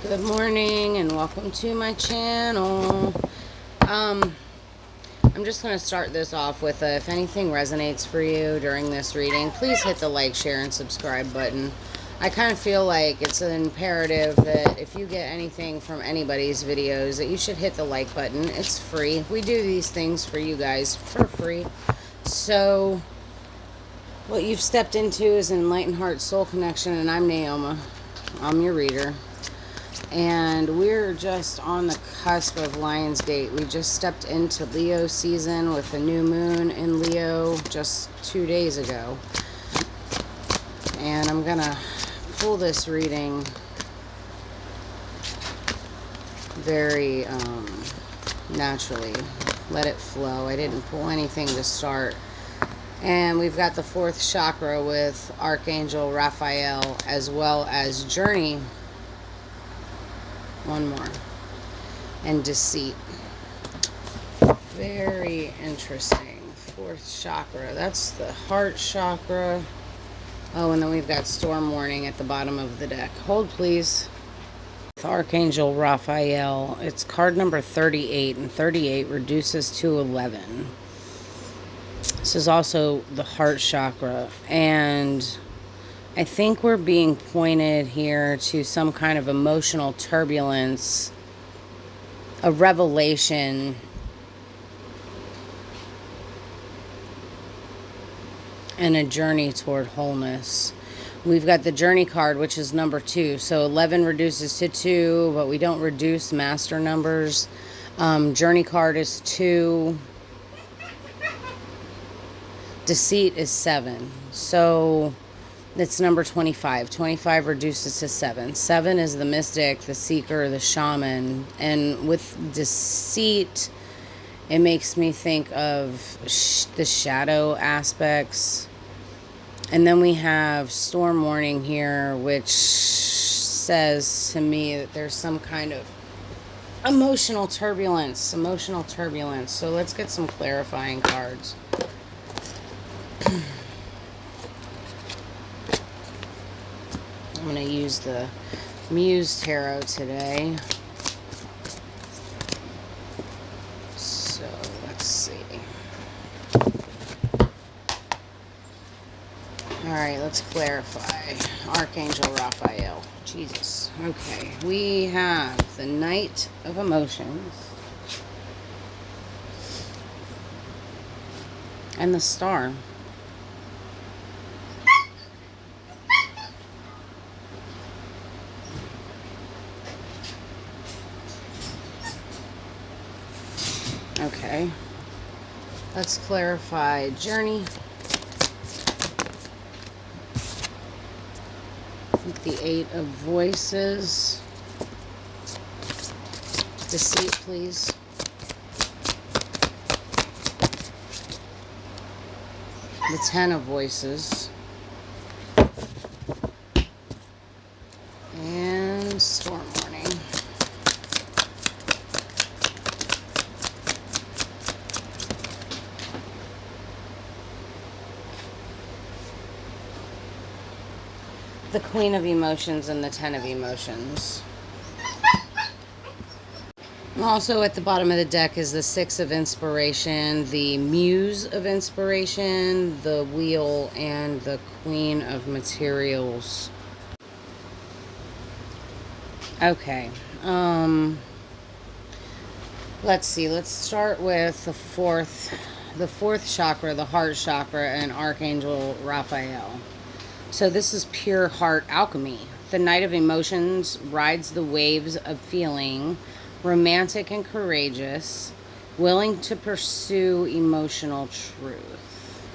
Good morning and welcome to my channel. I'm just going to start this off with if anything resonates for you during this reading, please hit the like, share, and subscribe button. I kind of feel like it's an imperative that if you get anything from anybody's videos that you should hit the like button. It's free. We do these things for you guys for free. So what you've stepped into is an enlightened heart soul connection, and I'm Naoma. I'm your reader. And we're just on the cusp of Lionsgate. We just stepped into Leo season with the new moon in Leo just 2 days ago. And I'm gonna pull this reading very naturally. Let it flow. I didn't pull anything to start. And we've got the fourth chakra with Archangel Raphael, as well as Journey. One more. And Deceit. Very interesting. Fourth chakra. That's the heart chakra. Oh, and then we've got Storm Warning at the bottom of the deck. Hold, please. With Archangel Raphael, it's card number 38, and 38 reduces to 11. This is also the heart chakra, and I think we're being pointed here to some kind of emotional turbulence, a revelation, and a journey toward wholeness. We've got the journey card, which is number 2. So 11 reduces to 2, but we don't reduce master numbers. Journey card is 2. Deceit is 7. So it's number 25. 25 reduces to 7. 7 is the mystic, the seeker, the shaman. And with deceit, it makes me think of the shadow aspects. And then we have Storm Warning here, which says to me that there's some kind of emotional turbulence. So let's get some clarifying cards. I'm going to use the Muse Tarot today. So, let's see. Alright, let's clarify. Archangel Raphael. Jesus. Okay. We have the Knight of Emotions. And the Star. Okay, let's clarify Journey with the 8 of Voices. Deceit, please. The 10 of Voices. And Storm Warning. The Queen of Emotions and the 10 of Emotions. Also at the bottom of the deck is the 6 of Inspiration, the Muse of Inspiration, the Wheel, and the Queen of Materials. Okay. Let's see. Let's start with the fourth chakra, the heart chakra, and Archangel Raphael. So this is pure heart alchemy. The Knight of Emotions rides the waves of feeling, romantic and courageous, willing to pursue emotional truth.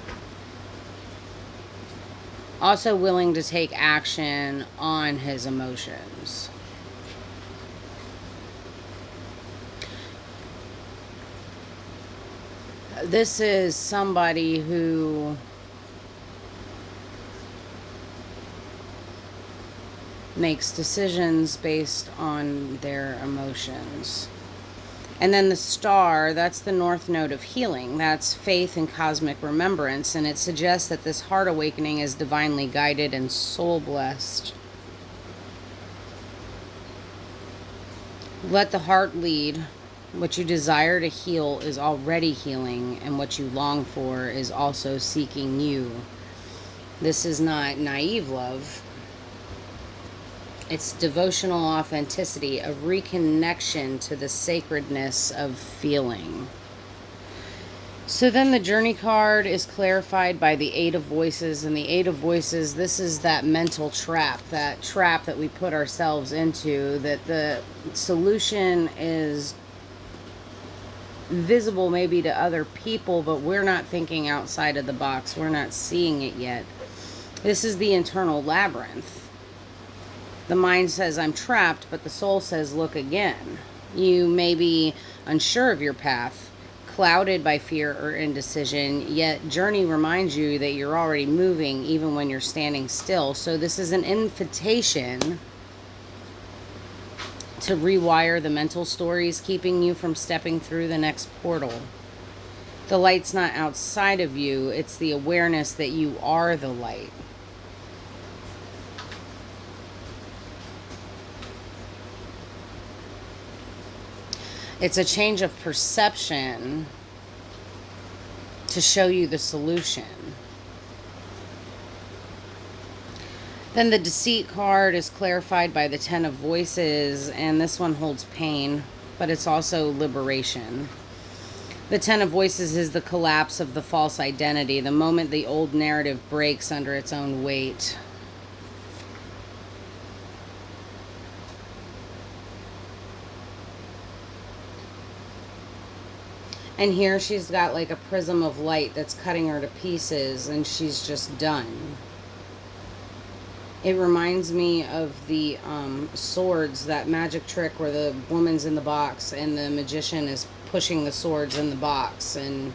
Also willing to take action on his emotions. This is somebody who makes decisions based on their emotions. And then the Star, that's the north node of healing. That's faith and cosmic remembrance. And it suggests that this heart awakening is divinely guided and soul blessed. Let the heart lead. What you desire to heal is already healing, and what you long for is also seeking you. This is not naive love. It's devotional authenticity, a reconnection to the sacredness of feeling. So then the journey card is clarified by the Eight of Voices. And the Eight of Voices, this is that mental trap that we put ourselves into, that the solution is visible maybe to other people, but we're not thinking outside of the box. We're not seeing it yet. This is the internal labyrinth. The mind says, I'm trapped, but the soul says, look again. You may be unsure of your path, clouded by fear or indecision, yet journey reminds you that you're already moving even when you're standing still. So this is an invitation to rewire the mental stories keeping you from stepping through the next portal. The light's not outside of you, it's the awareness that you are the light. It's a change of perception to show you the solution. Then the Deceit card is clarified by the Ten of Voices, and this one holds pain, but it's also liberation. The Ten of Voices is the collapse of the false identity, the moment the old narrative breaks under its own weight. And here she's got like a prism of light that's cutting her to pieces, and she's just done. It reminds me of the swords, that magic trick where the woman's in the box and the magician is pushing the swords in the box. And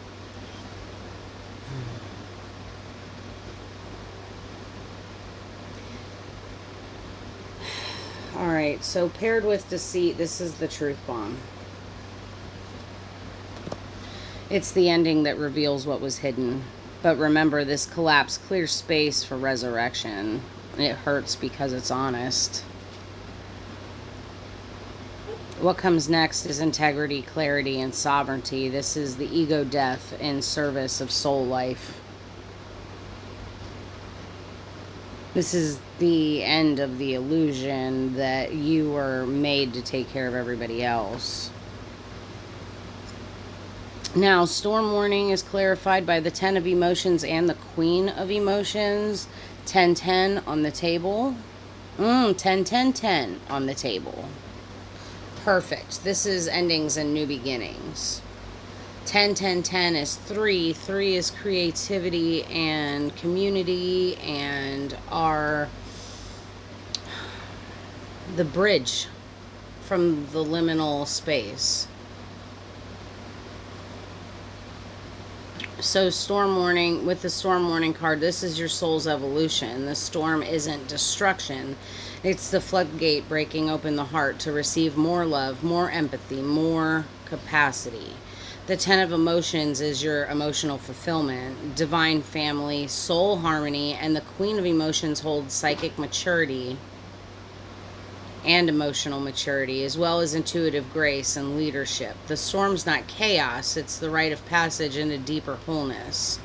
all right, so paired with deceit, this is the truth bomb. It's the ending that reveals what was hidden. But remember, this collapse clears space for resurrection. It hurts because it's honest. What comes next is integrity, clarity, and sovereignty. This is the ego death in service of soul life. This is the end of the illusion that you were made to take care of everybody else. Now, storm warning is clarified by the Ten of Emotions and the Queen of Emotions. 10-10 on the table. 10-10-10 on the table. Perfect. This is endings and new beginnings. 10-10-10 is 3. 3 is creativity and community and the bridge from the liminal space. So storm warning, with the storm warning card, this is your soul's evolution. The storm isn't destruction. It's the floodgate breaking open the heart to receive more love, more empathy, more capacity. The Ten of Emotions is your emotional fulfillment, divine family, soul harmony, and the Queen of Emotions holds psychic maturity and emotional maturity, as well as intuitive grace and leadership. The storm's not chaos, it's the rite of passage into deeper wholeness.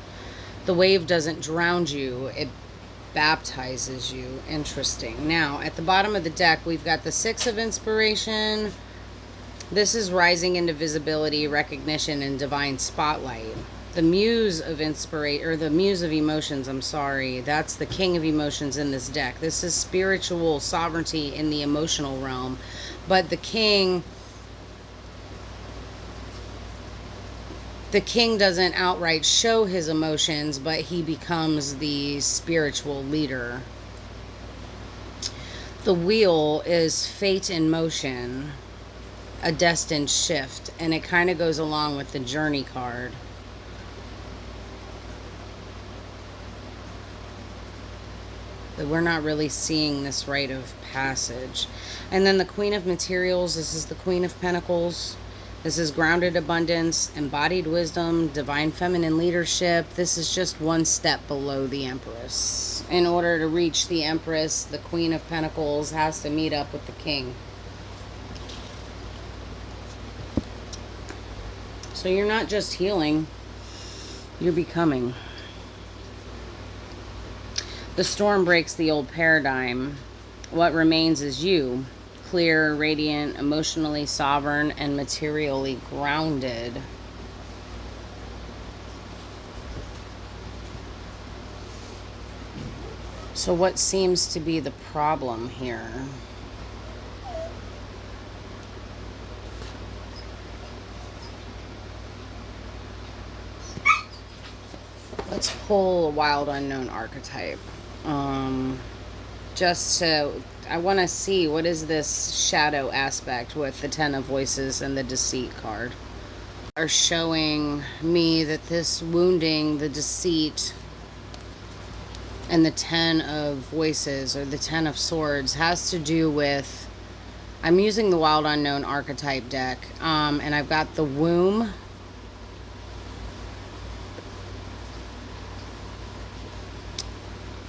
The wave doesn't drown you, it baptizes you. Interesting. Now, at the bottom of the deck, we've got the Six of Inspiration. This is rising into visibility, recognition, and divine spotlight. The Muse of Inspiration, or the Muse of Emotions, I'm sorry. That's the King of Emotions in this deck. This is spiritual sovereignty in the emotional realm. But the King doesn't outright show his emotions, but he becomes the spiritual leader. The Wheel is fate in motion, a destined shift, and it kind of goes along with the Journey card. That we're not really seeing this rite of passage. And then the Queen of Materials, this is the Queen of Pentacles. This is grounded abundance, embodied wisdom, divine feminine leadership. This is just one step below the Empress. In order to reach the Empress, the Queen of Pentacles has to meet up with the King. So you're not just healing, you're becoming. The storm breaks the old paradigm. What remains is you, clear, radiant, emotionally sovereign, and materially grounded. So what seems to be the problem here? Let's pull a wild unknown archetype. Just to, I want to see what is this shadow aspect with the Ten of Voices and the Deceit card. Are showing me that this wounding, the deceit, and the Ten of Voices or the Ten of Swords has to do with, I'm using the Wild Unknown archetype deck, and I've got the womb,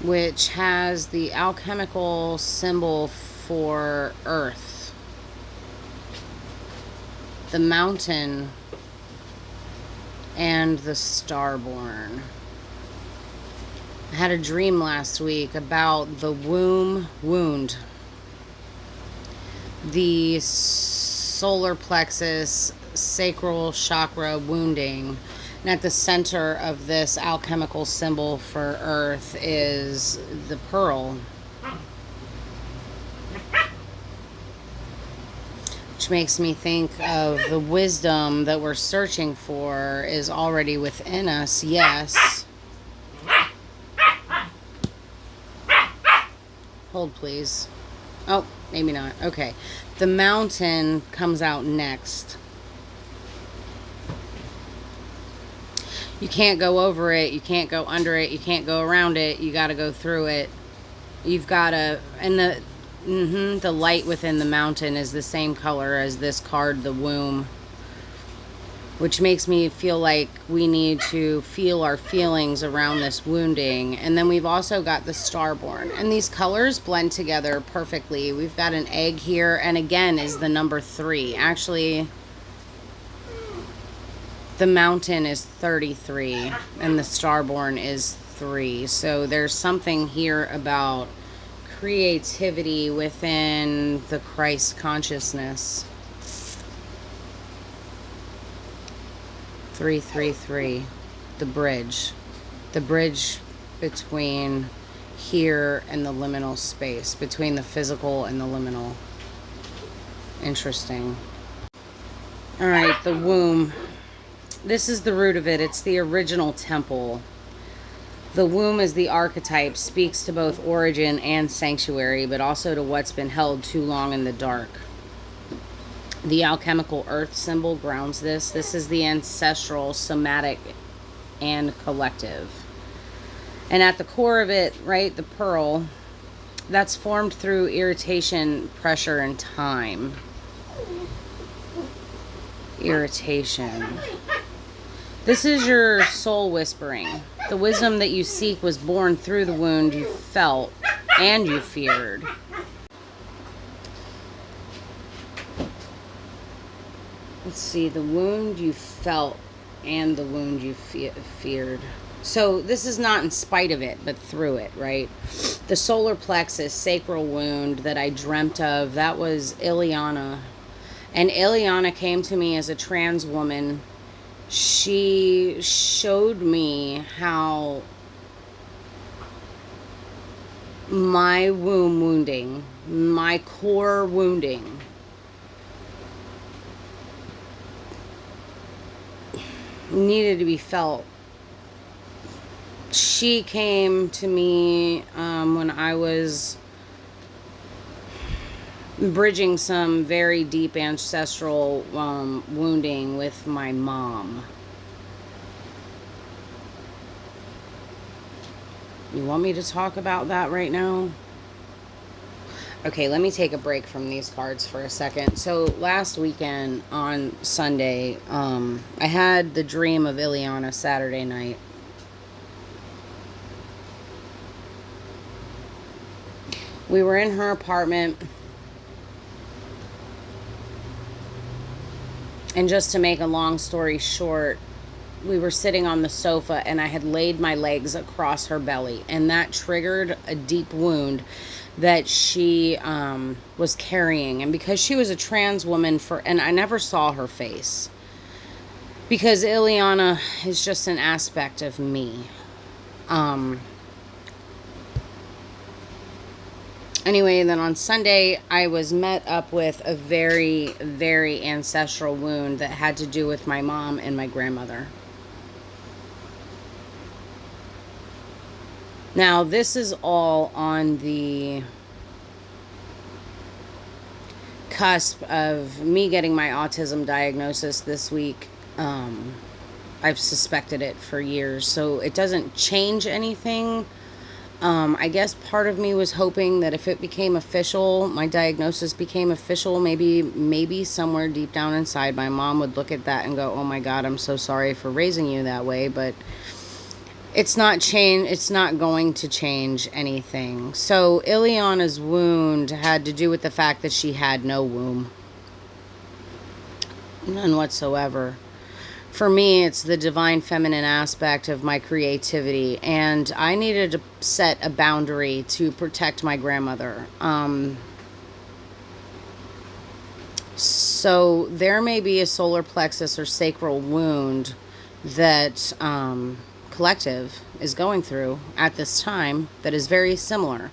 which has the alchemical symbol for earth, the mountain, and the Starborn. I had a dream last week about the wound, the solar plexus, sacral chakra wounding. And at the center of this alchemical symbol for earth is the pearl, which makes me think of the wisdom that we're searching for is already within us. Yes. Hold, please. Oh, maybe not. Okay. The mountain comes out next. You can't go over it. You can't go under it. You can't go around it. You got to go through it. You've got to... And the light within the mountain is the same color as this card, the womb. Which makes me feel like we need to feel our feelings around this wounding. And then we've also got the Starborn. And these colors blend together perfectly. We've got an egg here. And again is the number 3. Actually... The mountain is 33 and the Starborn is 3. So there's something here about creativity within the Christ consciousness. 333. The bridge. The bridge between here and the liminal space. Between the physical and the liminal. Interesting. Alright, the womb. This is the root of it. It's the original temple. The womb as the archetype speaks to both origin and sanctuary, but also to what's been held too long in the dark. The alchemical earth symbol grounds this. This is the ancestral, somatic, and collective. And at the core of it, right, the pearl, that's formed through irritation, pressure, and time. Irritation. This is your soul whispering. The wisdom that you seek was born through the wound you felt and you feared. Let's see, the wound you felt and the wound you feared. So this is not in spite of it, but through it, right? The solar plexus, sacral wound that I dreamt of, that was Ileana. And Ileana came to me as a trans woman. She showed me how my womb wounding, my core wounding, needed to be felt. She came to me when I was bridging some very deep ancestral wounding with my mom. You want me to talk about that right now? Okay, let me take a break from these cards for a second. So last weekend on Sunday, I had the dream of Ileana Saturday night. We were in her apartment. And just to make a long story short, we were sitting on the sofa and I had laid my legs across her belly, and that triggered a deep wound that she was carrying. And because she was a trans woman, and I never saw her face, because Ileana is just an aspect of me. Anyway, then on Sunday, I was met up with a very, very ancestral wound that had to do with my mom and my grandmother. Now, this is all on the cusp of me getting my autism diagnosis this week. I've suspected it for years, so it doesn't change anything. I guess part of me was hoping that if it became official, my diagnosis became official, maybe somewhere deep down inside, my mom would look at that and go, "Oh my God, I'm so sorry for raising you that way." But it's not going to change anything. So Ileana's wound had to do with the fact that she had no womb. None whatsoever. For me, it's the divine feminine aspect of my creativity, and I needed to set a boundary to protect my grandmother. So there may be a solar plexus or sacral wound that collective is going through at this time that is very similar,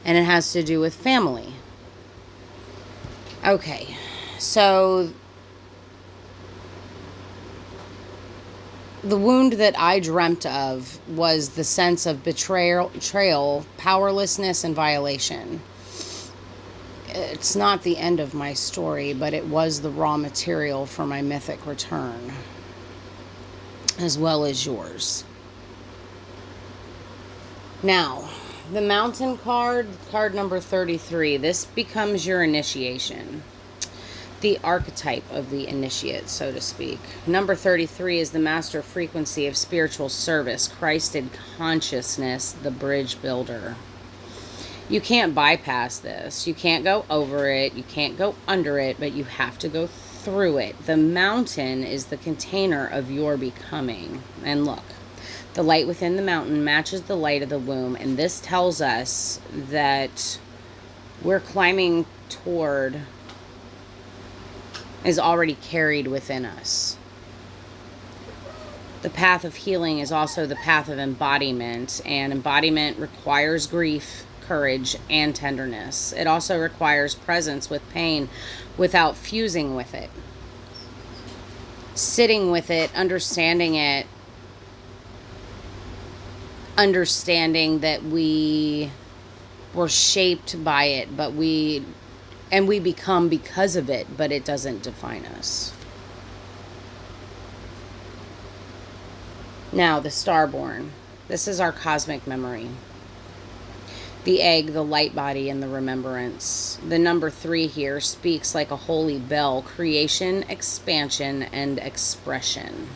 and it has to do with family. Okay, so the wound that I dreamt of was the sense of betrayal, powerlessness, and violation. It's not the end of my story, but it was the raw material for my mythic return, as well as yours. Now, the Mountain card number 33, this becomes your initiation. The archetype of the initiate, so to speak. Number 33 is the master frequency of spiritual service, Christed consciousness, the bridge builder. You can't bypass this. You can't go over it. You can't go under it, but you have to go through it. The mountain is the container of your becoming. And look, the light within the mountain matches the light of the womb, and this tells us that we're climbing toward is already carried within us. The path of healing is also the path of embodiment, and embodiment requires grief, courage, and tenderness. It also requires presence with pain without fusing with it. Sitting with it, understanding that we were shaped by it, but we become because of it, but it doesn't define us. Now, the Starborn. This is our cosmic memory. The egg, the light body, and the remembrance. The number 3 here speaks like a holy bell: creation, expansion, and expression.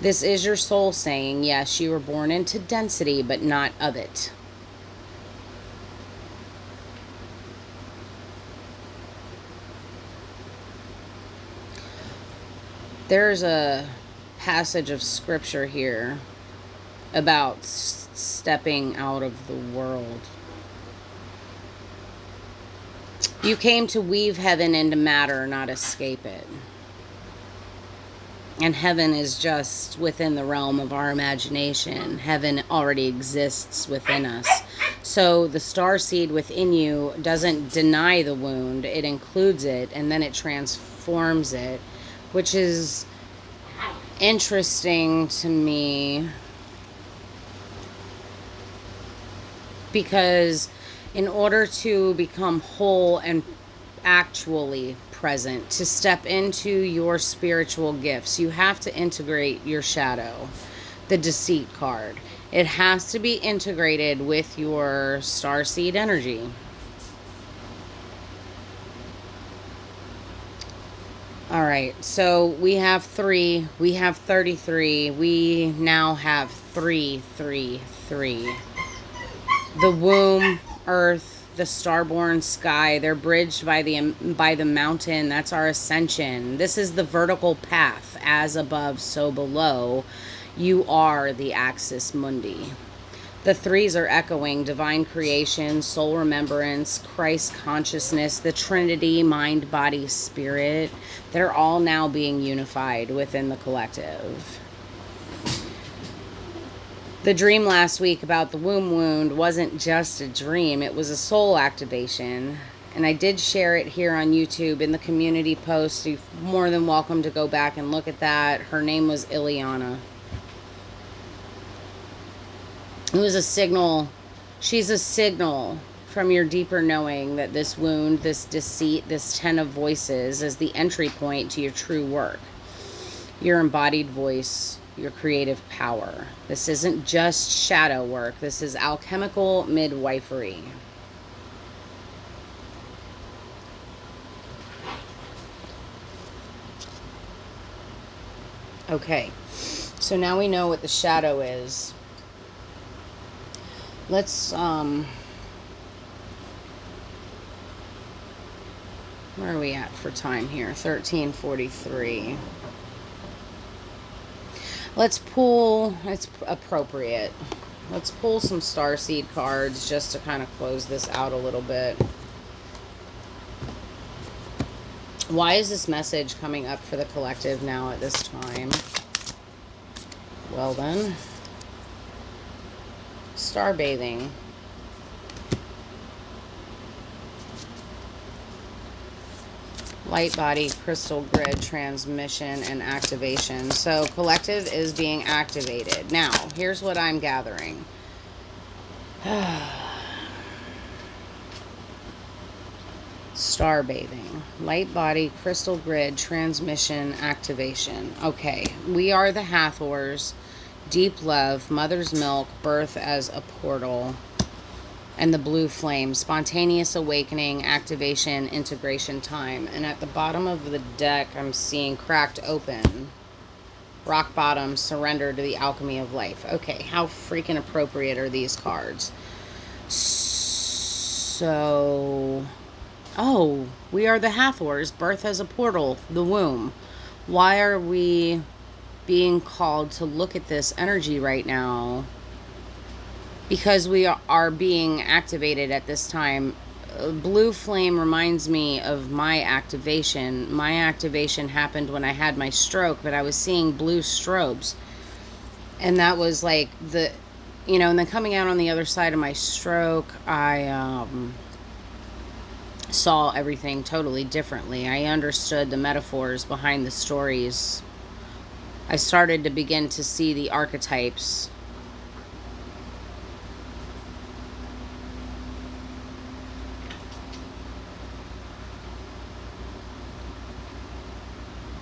This is your soul saying, yes, you were born into density, but not of it. There's a passage of scripture here about stepping out of the world. You came to weave heaven into matter, not escape it. And heaven is just within the realm of our imagination. Heaven already exists within us. So the star seed within you doesn't deny the wound. It includes it, and then it transforms it, which is interesting to me, because in order to become whole and actually present, to step into your spiritual gifts, you have to integrate your shadow, the deceit card. It has to be integrated with your starseed energy. All right, so we have 3, we have 33, we now have 333. The womb, earth, the Starborn sky. They're bridged by the mountain. That's our ascension. This is the vertical path, as above, so below. You are the axis mundi. The threes are echoing divine creation, soul remembrance, Christ consciousness, the Trinity, mind, body, spirit. They're all now being unified within the collective. The dream last week about the womb wound wasn't just a dream, it was a soul activation. And I did share it here on YouTube in the community post. You're more than welcome to go back and look at that. Her name was Ileana. It was a signal. She's a signal from your deeper knowing that this wound, this deceit, this 10 of voices is the entry point to your true work. Your embodied voice, your creative power. This isn't just shadow work. This is alchemical midwifery. Okay, so now we know what the shadow is. Let's, where are we at for time here? 13:43. Let's pull, it's appropriate. Let's pull some starseed cards just to kind of close this out a little bit. Why is this message coming up for the collective now at this time? Well then. Star bathing. Light body, crystal grid, transmission, and activation. So collective is being activated. Now, here's what I'm gathering. Star bathing. Light body, crystal grid, transmission, activation. Okay, we are the Hathors. Deep love, mother's milk, birth as a portal, and the blue flame, spontaneous awakening, activation, integration time. And at the bottom of the deck, I'm seeing cracked open, rock bottom, surrender to the alchemy of life. Okay, how freaking appropriate are these cards? So, oh, we are the Hathors, birth as a portal, the womb. Why are we being called to look at this energy right now? Because we are being activated at this time. Blue flame reminds me of my activation. My activation happened when I had my stroke, but I was seeing blue strobes. And that was like the, you know, and then coming out on the other side of my stroke, I saw everything totally differently. I understood the metaphors behind the stories. I started to begin to see the archetypes.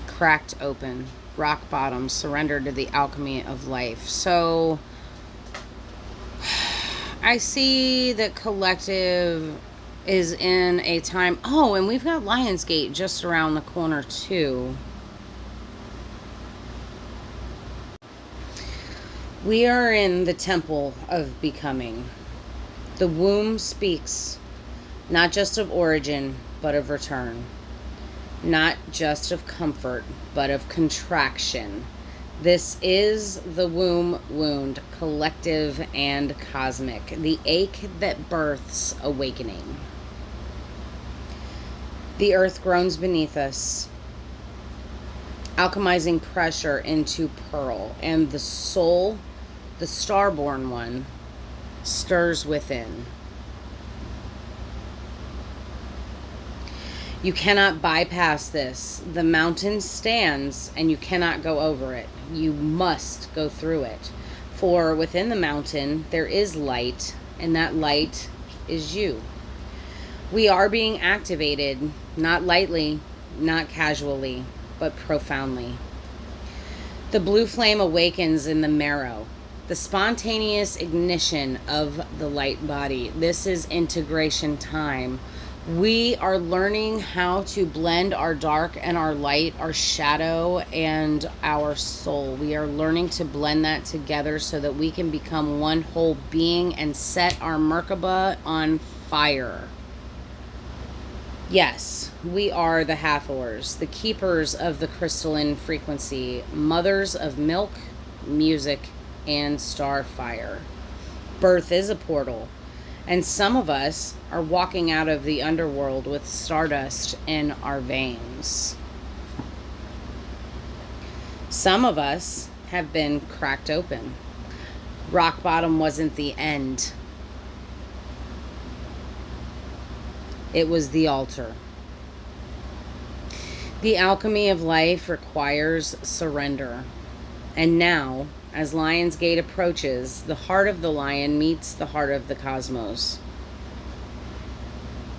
Cracked open, rock bottom, surrender to the alchemy of life. So I see that collective is in a time. Oh, and we've got Lionsgate just around the corner too. We are in the temple of becoming. The womb speaks, not just of origin, but of return. Not just of comfort, but of contraction. This is the womb wound, collective and cosmic. The ache that births awakening. The earth groans beneath us, alchemizing pressure into pearl, and the soul, the starborn one, stirs within. You cannot bypass this. The mountain stands and you cannot go over it. You must go through it. For within the mountain there is light, and that light is you. We are being activated, not lightly, not casually, but profoundly. The blue flame awakens in the marrow. The spontaneous ignition of the light body. This is integration time. We are learning how to blend our dark and our light, our shadow and our soul. We are learning to blend that together so that we can become one whole being and set our Merkaba on fire. Yes, we are the Hathors, the keepers of the crystalline frequency, mothers of milk, music, and starfire. Birth is a portal, and some of us are walking out of the underworld with stardust in our veins. Some of us have been cracked open. Rock bottom wasn't the end. It was the altar. The alchemy of life requires surrender. And now, as Lionsgate approaches, the heart of the lion meets the heart of the cosmos.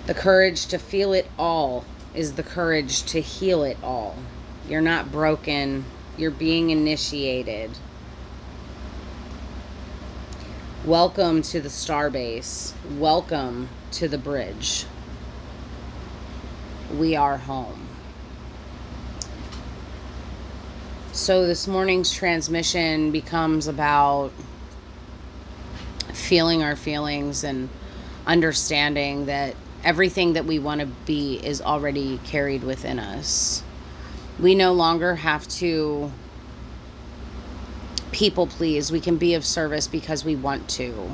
The courage to feel it all is the courage to heal it all. You're not broken. You're being initiated. Welcome to the starbase. Welcome to the bridge. We are home. So this morning's transmission becomes about feeling our feelings and understanding that everything that we want to be is already carried within us. We no longer have to people please. We can be of service because we want to.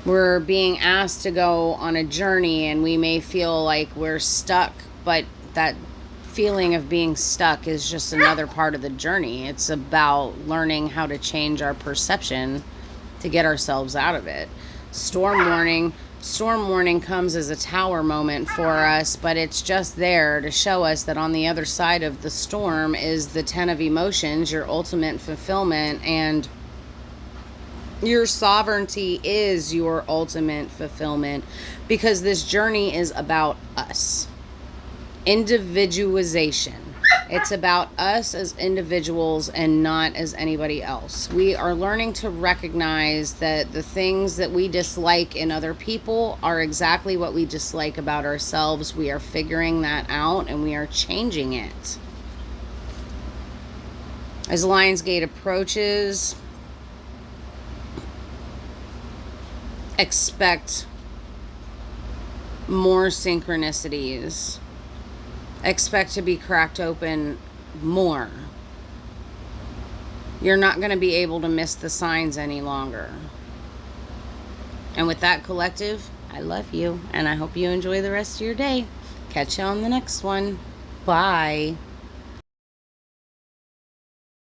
We're being asked to go on a journey and we may feel like we're stuck, but that feeling of being stuck is just another part of the journey. It's about learning how to change our perception to get ourselves out of it. Storm warning comes as a tower moment for us, but it's just there to show us that on the other side of the storm is the 10 of emotions, your ultimate fulfillment, and your sovereignty is your ultimate fulfillment, because this journey is about us. Individualization. It's about us as individuals and not as anybody else. We are learning to recognize that the things that we dislike in other people are exactly what we dislike about ourselves. We are figuring that out and we are changing it. As Lionsgate approaches, expect more synchronicities. Expect to be cracked open more. You're not going to be able to miss the signs any longer. And with that, collective, I love you, and I hope you enjoy the rest of your day. Catch you on the next one. Bye.